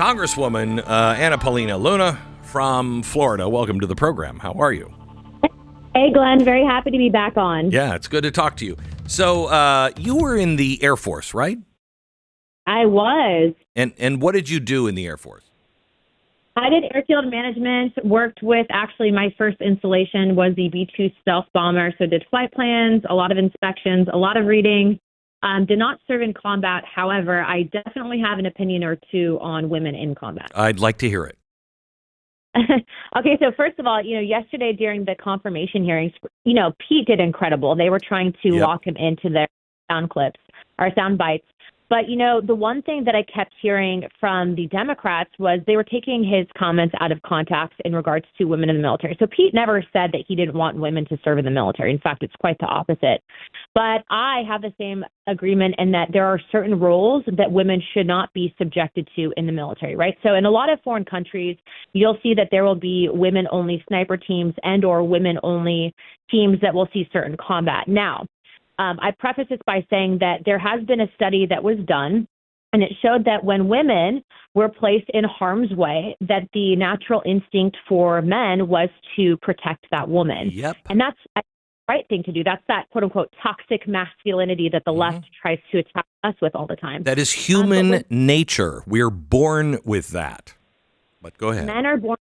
Congresswoman Anna Paulina Luna from Florida. Welcome to the program. How are you? Hey, Glenn. Very happy to be back on. Yeah, it's good to talk to you. So you were in the Air Force, right? I was. And what did you do in the Air Force? I did airfield management, worked with, actually, my first installation was the B-2 stealth bomber. So did flight plans, a lot of inspections, a lot of reading. Did not serve in combat. However, I definitely have an opinion or two on women in combat. I'd like to hear it. Okay, so first of all, yesterday during the confirmation hearings, Pete did incredible. They were trying to lock him into their sound clips or sound bites. But, the one thing that I kept hearing from the Democrats was they were taking his comments out of context in regards to women in the military. So Pete never said that he didn't want women to serve in the military. In fact, it's quite the opposite. But I have the same agreement in that there are certain roles that women should not be subjected to in the military, right? So in a lot of foreign countries, you'll see that there will be women-only sniper teams and or women-only teams that will see certain combat. Now, I preface this by saying that there has been a study that was done, and it showed that when women were placed in harm's way, that the natural instinct for men was to protect that woman. Yep. And that's the right thing to do. That's that quote unquote toxic masculinity that the left tries to attack us with all the time. That is human nature. We're born with that. But go ahead. Men are born,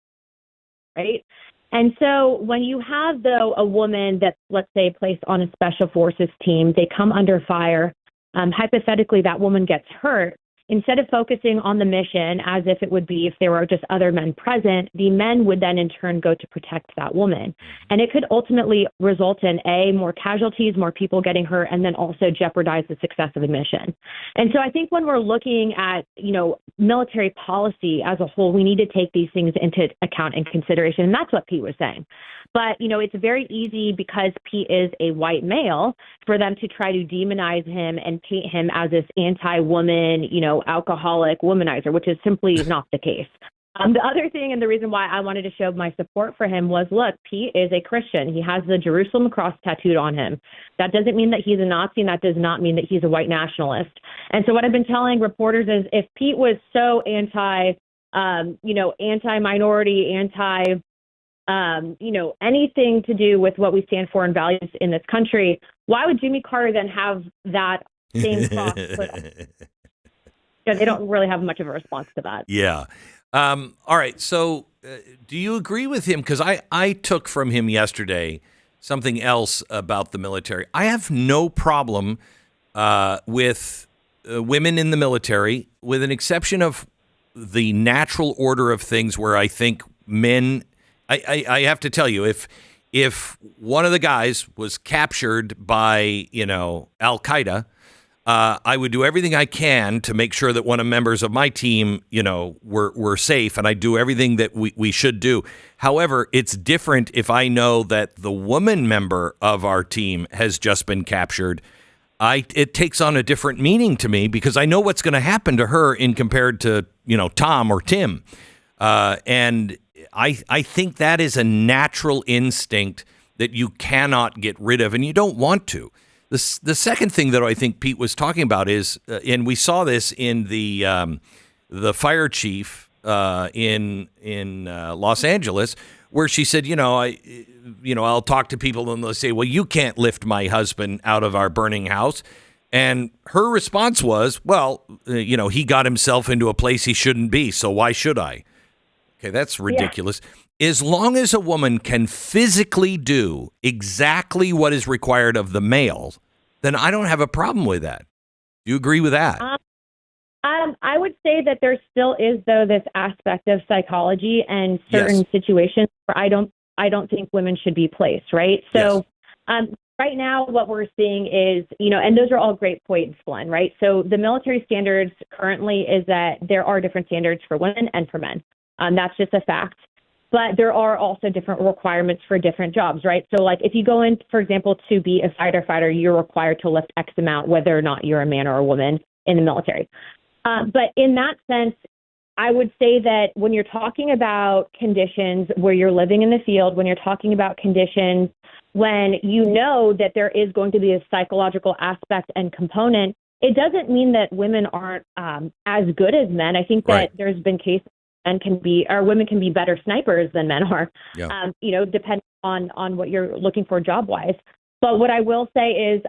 right? And so when you have, though, a woman that's, let's say, placed on a special forces team, they come under fire. Hypothetically, that woman gets hurt. Instead of focusing on the mission as if it would be if there were just other men present, the men would then in turn go to protect that woman. And it could ultimately result in, more casualties, more people getting hurt, and then also jeopardize the success of the mission. And so I think when we're looking at, military policy as a whole, we need to take these things into account and consideration. And that's what Pete was saying. But, it's very easy because Pete is a white male for them to try to demonize him and paint him as this anti-woman, alcoholic womanizer, which is simply not the case. The other thing and the reason why I wanted to show my support for him was, look, Pete is a Christian. He has the Jerusalem cross tattooed on him. That doesn't mean that he's a Nazi, and that does not mean that he's a white nationalist. And so what I've been telling reporters is if Pete was so anti-minority, anything to do with what we stand for and values in this country, why would Jimmy Carter then have that same cross put on? They don't really have much of a response to that. Yeah. All right. So do you agree with him? Because I took from him yesterday something else about the military. I have no problem with women in the military, with an exception of the natural order of things where I think men, I have to tell you, if one of the guys was captured by, Al-Qaeda, I would do everything I can to make sure that one of the members of my team, were safe, and I do everything that we should do. However, it's different if I know that the woman member of our team has just been captured. It takes on a different meaning to me because I know what's going to happen to her in compared to, Tom or Tim. And I think that is a natural instinct that you cannot get rid of, and you don't want to. The second thing that I think Pete was talking about is, and we saw this in the fire chief in Los Angeles, where she said, I'll talk to people and they'll say, well, you can't lift my husband out of our burning house. And her response was, well, he got himself into a place he shouldn't be, so why should I? Okay, that's ridiculous. Yeah. As long as a woman can physically do exactly what is required of the male, then I don't have a problem with that. Do you agree with that? I would say that there still is, though, this aspect of psychology and certain situations where I don't think women should be placed, right? So right now what we're seeing is, and those are all great points, Glenn, right? So the military standards currently is that there are different standards for women and for men. That's just a fact. But there are also different requirements for different jobs, right? So like if you go in, for example, to be a firefighter, you're required to lift X amount, whether or not you're a man or a woman in the military. But in that sense, I would say that when you're talking about conditions where you're living in the field, when you're talking about conditions when you know that there is going to be a psychological aspect and component, it doesn't mean that women aren't as good as men. I think that Right. there's been cases women can be better snipers than men are, Yeah. depending on what you're looking for job wise. But what I will say is,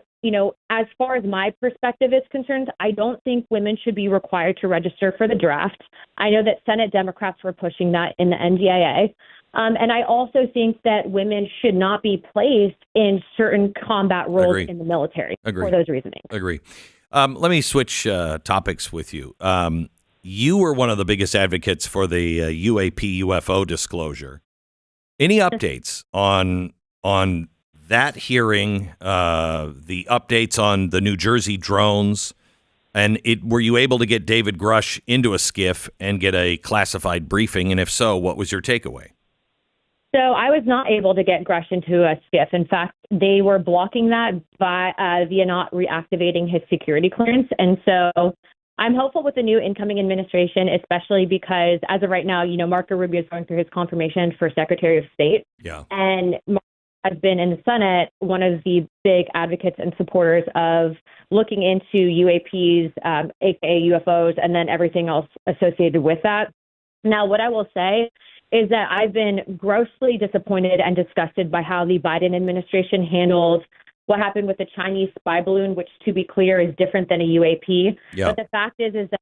as far as my perspective is concerned, I don't think women should be required to register for the draft. I know that Senate Democrats were pushing that in the NDIA. And I also think that women should not be placed in certain combat roles Agree. in the military Agree. for those reasonings. Agree. Let me switch topics with you. You were one of the biggest advocates for the UAP UFO disclosure. Any updates on that hearing? The updates on the New Jersey drones, and were you able to get David Grush into a skiff and get a classified briefing? And if so, what was your takeaway? So I was not able to get Grush into a skiff. In fact, they were blocking that via not reactivating his security clearance. And so I'm hopeful with the new incoming administration, especially because as of right now, Marco Rubio is going through his confirmation for Secretary of State. Yeah. And Marco has been in the Senate one of the big advocates and supporters of looking into UAPs, aka UFOs, and then everything else associated with that. Now, what I will say is that I've been grossly disappointed and disgusted by how the Biden administration handled what happened with the Chinese spy balloon, which, to be clear, is different than a UAP. Yeah. But the fact is that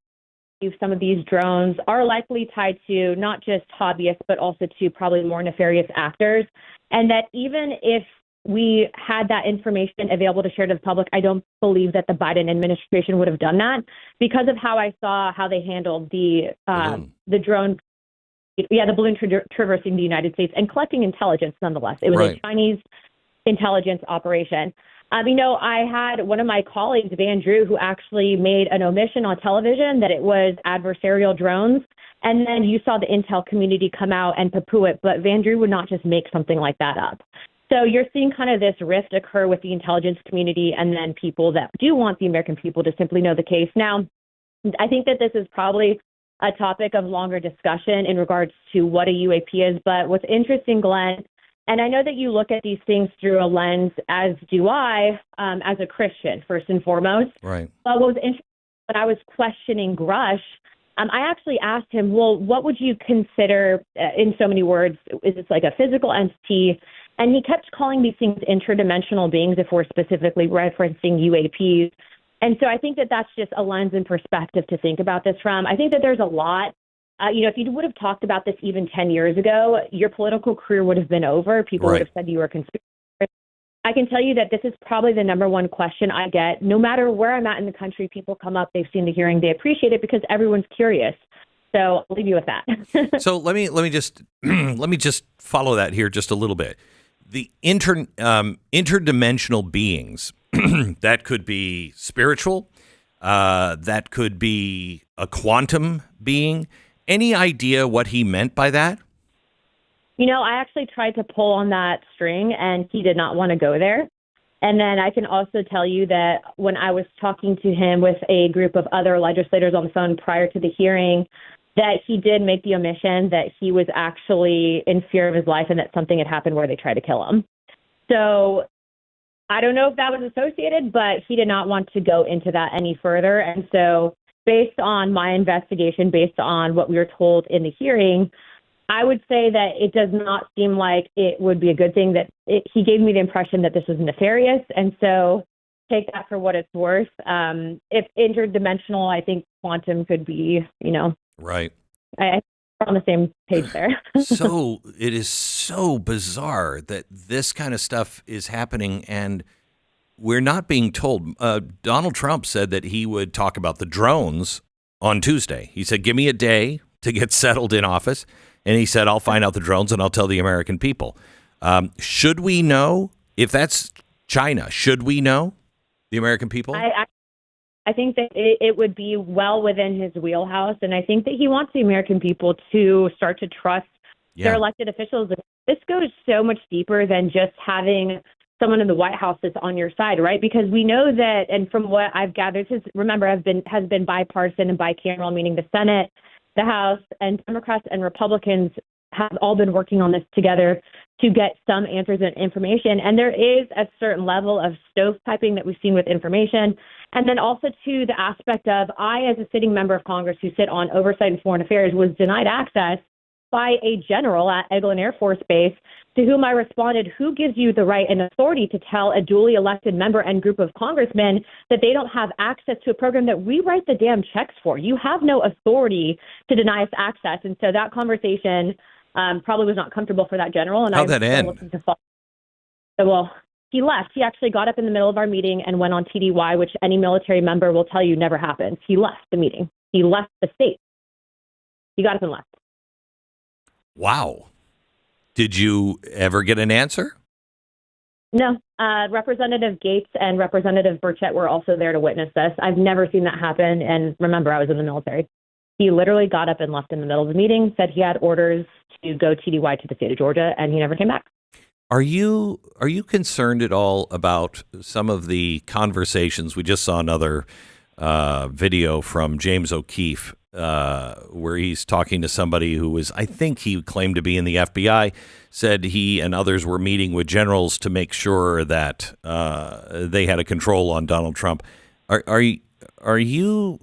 some of these drones are likely tied to not just hobbyists, but also to probably more nefarious actors. And that even if we had that information available to share to the public, I don't believe that the Biden administration would have done that because of how I saw how they handled the drone. Yeah, the balloon traversing the United States and collecting intelligence nonetheless. It was Right. a Chinese intelligence operation. I had one of my colleagues, Van Drew, who actually made an omission on television that it was adversarial drones. And then you saw the intel community come out and poo-poo it, but Van Drew would not just make something like that up. So you're seeing kind of this rift occur with the intelligence community and then people that do want the American people to simply know the case. Now, I think that this is probably a topic of longer discussion in regards to what a UAP is. But what's interesting, Glenn, and I know that you look at these things through a lens, as do I, as a Christian, first and foremost. Right. But what was interesting when I was questioning Grush, I actually asked him, well, what would you consider, in so many words, is this like a physical entity? And he kept calling these things interdimensional beings if we're specifically referencing UAPs. And so I think that that's just a lens and perspective to think about this from. I think that there's a lot. If you would have talked about this even 10 years ago, your political career would have been over. People would have said you were a conspiracy. I can tell you that this is probably the number one question I get. No matter where I'm at in the country, people come up, they've seen the hearing, they appreciate it because everyone's curious. So I'll leave you with that. So let me just let me just follow that here just a little bit. The interdimensional beings that could be spiritual, that could be a quantum being. Any idea what he meant by that? I actually tried to pull on that string, and he did not want to go there. And then I can also tell you that when I was talking to him with a group of other legislators on the phone prior to the hearing, that he did make the omission that he was actually in fear of his life and that something had happened where they tried to kill him. So I don't know if that was associated, but he did not want to go into that any further. And so based on my investigation, based on what we were told in the hearing, I would say that it does not seem like it would be a good thing that he gave me the impression that this was nefarious. And so take that for what it's worth. If interdimensional, I think quantum could be, Right. we're on the same page there. So it is so bizarre that this kind of stuff is happening and we're not being told. Donald Trump said that he would talk about the drones on Tuesday. He said, give me a day to get settled in office. And he said, I'll find out the drones and I'll tell the American people. Should we know if that's China? Should we know the American people? I think that it would be well within his wheelhouse. And I think that he wants the American people to start to trust their elected officials. This goes so much deeper than just having someone in the White House that's on your side, right? Because we know that, and from what I've gathered, has been bipartisan and bicameral, meaning the Senate, the House, and Democrats and Republicans have all been working on this together to get some answers and information. And there is a certain level of stovepiping that we've seen with information. And then also to the aspect of I, as a sitting member of Congress who sit on oversight and foreign affairs, was denied access by a general at Eglin Air Force Base, to whom I responded, who gives you the right and authority to tell a duly elected member and group of congressmen that they don't have access to a program that we write the damn checks for? You have no authority to deny us access. And so that conversation probably was not comfortable for that general. And how'd that end? Well, he left. He actually got up in the middle of our meeting and went on TDY, which any military member will tell you never happens. He left the meeting. He left the state. He got up and left. Wow. Did you ever get an answer? No. Representative Gates and Representative Burchett were also there to witness this. I've never seen that happen. And remember, I was in the military. He literally got up and left in the middle of the meeting, said he had orders to go TDY to the state of Georgia, and he never came back. Are you concerned at all about some of the conversations? We just saw another video from James O'Keefe where he's talking to somebody who was, I think he claimed to be in the FBI, said he and others were meeting with generals to make sure that they had a control on Donald Trump. Are you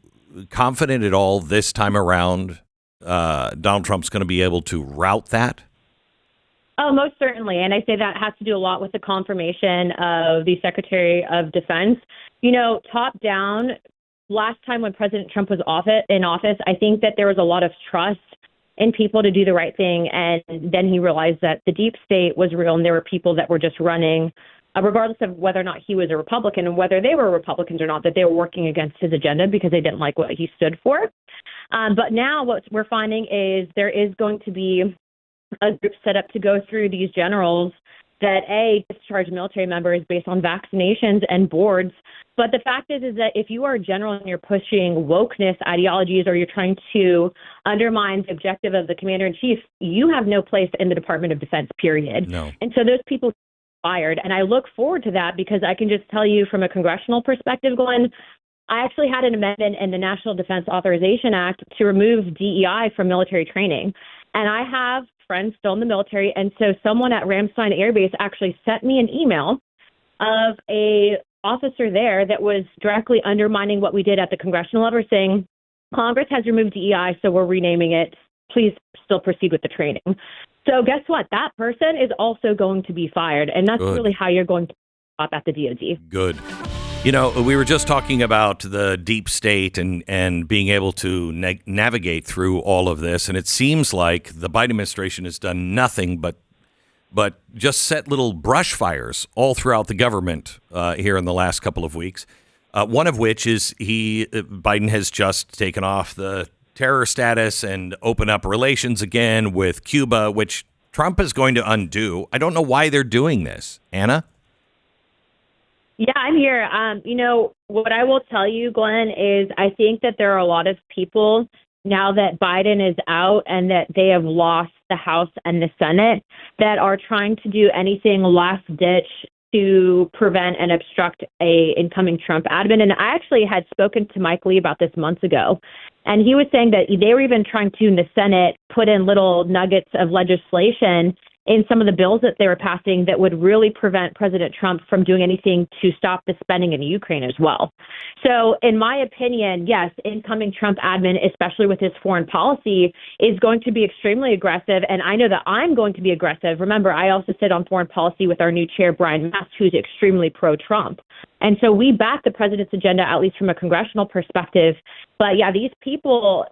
confident at all this time around Donald Trump's going to be able to route that? Oh, most certainly. And I say that has to do a lot with the confirmation of the Secretary of Defense. You know, top down, last time when President Trump was in office, I think that there was a lot of trust in people to do the right thing. And then he realized that the deep state was real and there were people that were just running, regardless of whether or not he was a Republican and whether they were Republicans or not, that they were working against his agenda because they didn't like what he stood for. But now what we're finding is there is going to be a group set up to go through these generals that, A, discharge military members based on vaccinations and boards. But the fact is that if you are a general and you're pushing wokeness ideologies or you're trying to undermine the objective of the commander-in-chief, you have no place in the Department of Defense, period. No. And so those people fired. And I look forward to that because I can just tell you from a congressional perspective, Glenn, I actually had an amendment in the National Defense Authorization Act to remove DEI from military training. And I have friends still in the military. And so someone at Ramstein Air Base actually sent me an email of a officer there that was directly undermining what we did at the congressional level, saying, Congress has removed DEI, so we're renaming it. Please still proceed with the training. So guess what? That person is also going to be fired. And that's really how you're going to stop at the DOD. Good. You know, we were just talking about the deep state and being able to navigate through all of this. And it seems like the Biden administration has done nothing but just set little brush fires all throughout the government here in the last couple of weeks. One of which is Biden has just taken off the terror status and open up relations again with Cuba, which Trump is going to undo. I don't know why they're doing this. Anna? Yeah, I'm here. You know, what I will tell you, Glenn, is I think that there are a lot of people now that Biden is out and that they have lost the House and the Senate that are trying to do anything last ditch to prevent and obstruct a incoming Trump admin. And I actually had spoken to Mike Lee about this months ago. And he was saying that they were even trying to, in the Senate, put in little nuggets of legislation in some of the bills that they were passing that would really prevent President Trump from doing anything to stop the spending in Ukraine as well. So in my opinion, yes, incoming Trump admin, especially with his foreign policy, is going to be extremely aggressive. And I know that I'm going to be aggressive. Remember, I also sit on foreign policy with our new chair, Brian Mast, who's extremely pro-Trump. And so we back the president's agenda, at least from a congressional perspective. But yeah, these people,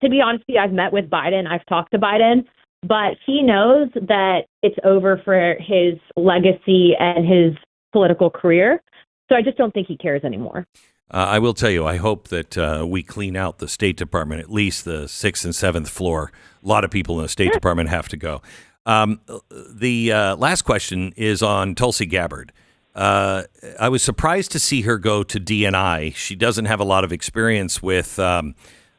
to be honest with you, I've met with Biden. I've talked to Biden. But he knows that it's over for his legacy and his political career. So I just don't think he cares anymore. I will tell you, I hope that we clean out the State Department, at least the 6th and 7th floor. A lot of people in the State Department have to go. The last question is on Tulsi Gabbard. I was surprised to see her go to DNI. She doesn't have a lot of experience with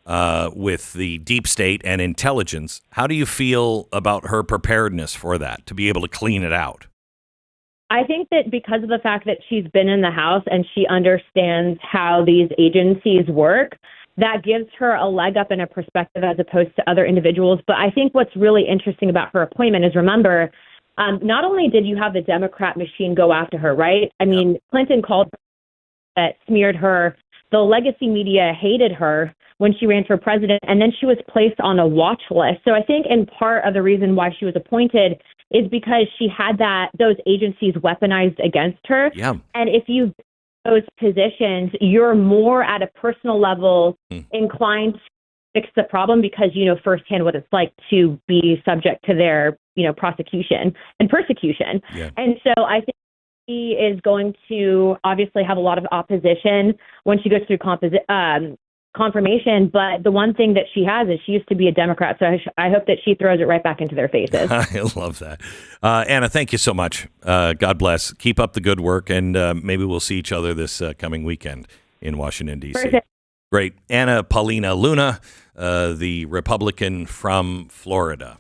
the deep state and intelligence. How do you feel about her preparedness for that, to be able to clean it out? I think that because of the fact that she's been in the House and she understands how these agencies work, that gives her a leg up and a perspective as opposed to other individuals. But I think what's really interesting about her appointment is, remember, not only did you have the Democrat machine go after her, right? I mean, Clinton called her, smeared her. The legacy media hated her when she ran for president, and then she was placed on a watch list. So I think in part of the reason why she was appointed is because she had those agencies weaponized against her. Yeah. And if you those positions, you're more at a personal level inclined to fix the problem because you know firsthand what it's like to be subject to their, prosecution and persecution. Yeah. And so I think she is going to obviously have a lot of opposition when she goes through confirmation. But the one thing that she has is she used to be a Democrat. So I hope that she throws it right back into their faces. I love that. Anna, thank you so much. God bless. Keep up the good work, and maybe we'll see each other this coming weekend in Washington, D.C. Perfect. Great. Anna Paulina Luna, the Republican from Florida.